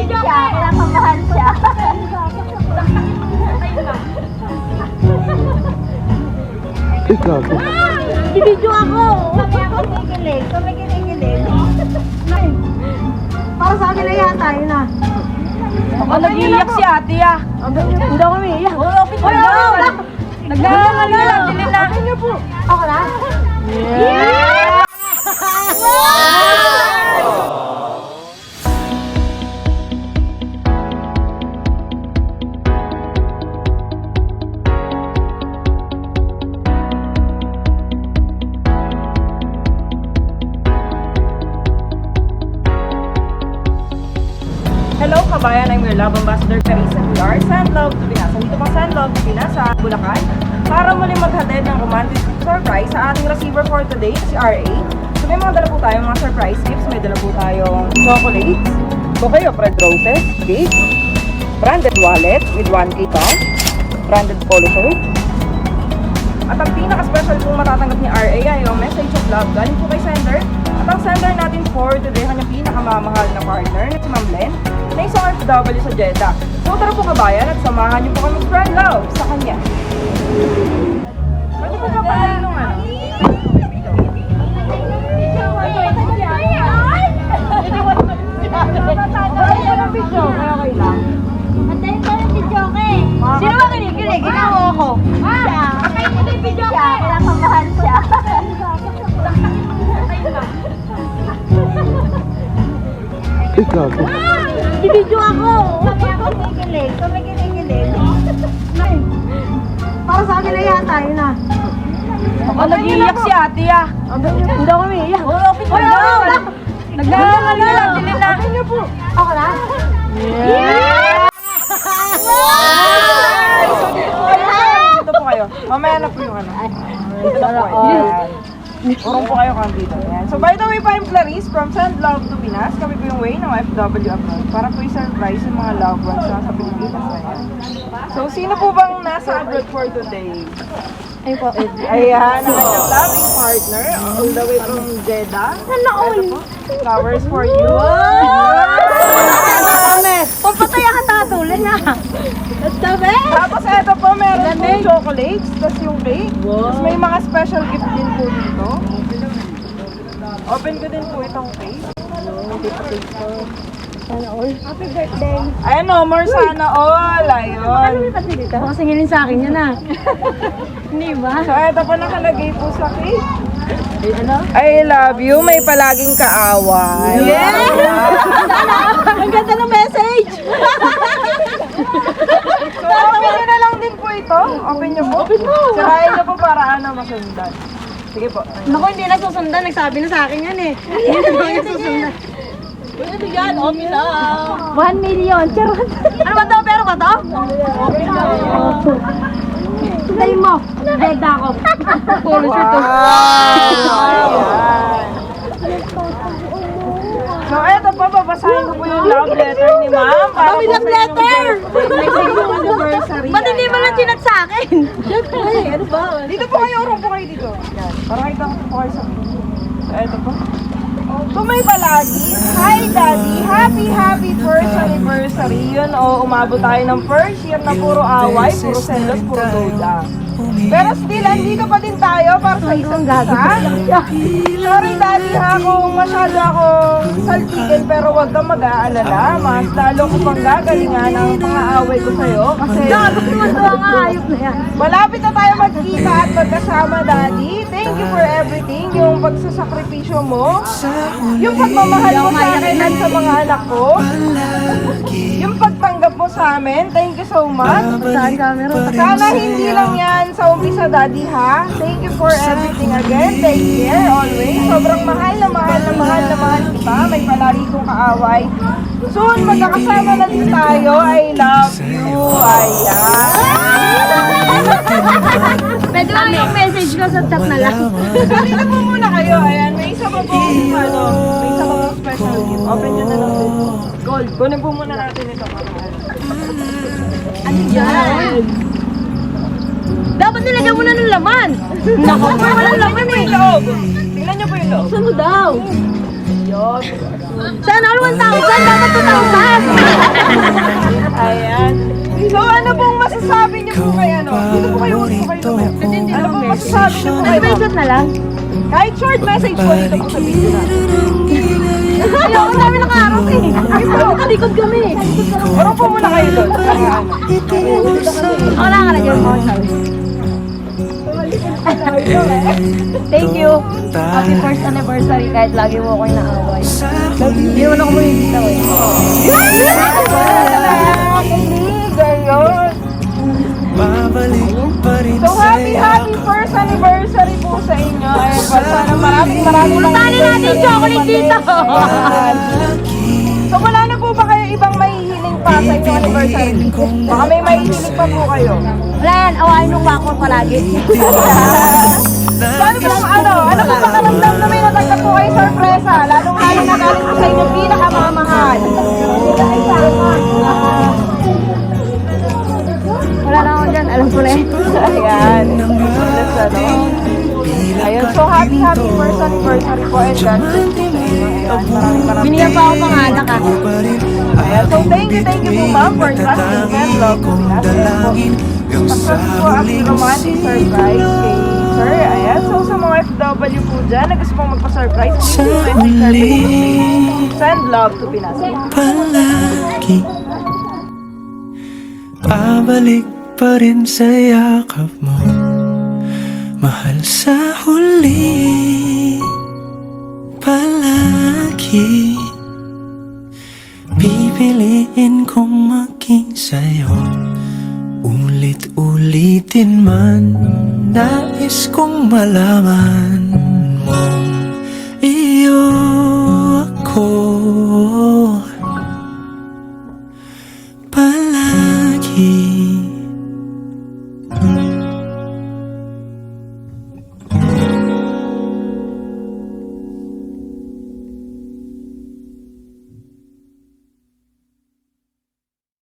siya, pinapamahal siya. Ay, gago. Bibidyo ako. Kumikilig. Para sa akin na yata, yun na. Ako nag-iiyak si ate ah. Hindi ako umiiyak. Open mo na. Naglalangan na lang. Dilin na. Ako na? Yeah! Hello kabayan, I'm your love ambassador Carissa. We are Send Love to Pinas. Dito pang Send Love to Pinas sa Bulacan para muli maghatid ng romantic surprise sa ating receiver for today, si RA. So may mga dala po tayong mga surprise gifts. May dala po tayong chocolates, bouquet of red roses, cake, branded wallet with 1K count, branded polo shirt. At ang pinaka-special pong matatanggap ni RA ay yung message of love galing po kay sender. At ang sender natin for today, kanyang pinakamamahal na partner na si Ma'am Len, na isang FW sa Jeddah. So tara po kabayan at samahan niyo po kami spread love sa kanya. Pwede po ba pala yung ano? Sino ba kinikilig? Ikaw o ako? Siya. Siya, pinapamahal siya. Ay, gago. Bibidyo ako. Kumikilig. Para sa akin na yata, yun na. Ako nag-iiyak si ate ah. Hindi ako umiiyak. Open mo na. Naglalangan na lang. Dilin na. Ako na? Yeah! Dito po kayo. Mamaya na po yung ano. Dito na po kayo. Ayan. Urong po kayo kandito. Ayan. So by the way pa, I'm Clarice from Send Love to Pinas. Kami po yung way ng FW abroad para po i-surprise yung mga loved ones na sa Pilipinas na yan. So sino po bang nasa abroad for today? Ay po. Ayan, ang kanyang loving partner all the way from Jeddah. Ito po. Flowers for you. Pampataya ka tatulin na. That's the best. Tapos ito po, meron po chocolates, tapos yung cake. Tapos may mga special gift din po dito. Open ko din po itong cake. Sana all. Happy birthday. Ayan o, more sana all. Ayun. Baka singilin sa akin yun na. Hindi ba? So ito po nakalagay po sa cake. Ano? I love you, may palaging kaaway. Ang ganda ng message. So open nyo na lang din po ito. Open nyo po. Open mo. Sarayin nyo po para ano masundan. Sige po. Naku, hindi nagsusundan. Nagsabi na sa akin yan eh. Hindi nagsusundan. Pwede bigyan. Open lang. 1 million. Charot. Ano ba to? Pero ba to? Open nyo. Tayo mo. Beda ako. Puro siya to. Ayan. So eto po, babasahin ko po yung love letter ni ma'am. Kami love letter! Anniversary. Ba't hindi mo lang chinat sa akin? Ano ba? Dito po kayo, urong po kayo dito. Yan. Para kita ko po kayo sa video. So eto po. Tumay palagi. Hi Daddy, happy first anniversary. Yun umabot tayo ng first year na puro away, puro selos, puro duda. Pero still, andito pa din tayo para sa isang isa. Sorry Daddy ha, kung masyado akong saltikin, pero huwag kang mag-aalala. Mas lalo ko pang gagalingan ang mga away ko sa'yo. Kasi Gago naman to ang hayop na yan. malapit na tayo magkita at magkasama Daddy. Thank you for everything. Yung pagsasakripisyo mo, yung pagmamahal mo sa akin at sa mga anak ko, yung pagtanggap mo sa amin, thank you so much. Saan camera? Sana hindi lang yan sa umpisa, Daddy, ha? Thank you for everything again. Take care always. Sobrang mahal na mahal kita. May palagi kong kaaway. Soon, magkakasama na din tayo. I love you. Ayan. Pwede lang yung message ko sa chat na lang. Kanina po muna kayo. Ayan, may isa pa po, may isa pa po special gift. Open nyo na lang din. Gold. Kunin po muna natin ito. Ano yan? Dapat nilagyan mo na ng laman. Naku, walang laman eh. Loob. Tingnan nyo po yung loob. Saan mo daw? Yun. Sana all 1,000, dapat 2,000. kayo, huwag po kayo mamaya. Ano po masasabi niyo po kayo, ma'am? Screenshot na lang. Kahit short message po dito po sa video natin. Ayoko namin nakaharap eh. Ay, talikod kami. Parang po muna kayo doon. Ako lang kalagyan mo. Thank you. Happy first anniversary kahit lagi mo ako inaaway. Hindi mo na ako mamimita ko eh. Gayon. So happy first anniversary po sa inyo. Ay, sana maraming Tali natin yung chocolate dito. So wala na po ba kayo ibang mahihiling pa sa inyong anniversary? Baka may mahihiling pa po kayo. Wala yan, awain mo pa ako palagi. Paano po ano po pakaramdam na may natanggap po kayo sorpresa? Lalong-lalo na galing po sa inyong pinakamamahal. Wala na ako dyan, alam ko na eh. Ayan. Ayun, so happy first anniversary po and God bless po sa inyo. Ayan, maraming Binigyan pa ako pang anak ah. Ayan, so thank you po ma'am for trusting and love po natin. Success po ang romantic surprise kay Sir. Ayan, so sa mga FW po dyan na gusto pong magpa-surprise, please send love to Pinas. Palagi pabalik pa rin sa yakap mo, mahal sa huli. Palagi pipiliin kong maging sa'yo, ulit-ulitin man. Nais kong malaman mong iyo ako palagi.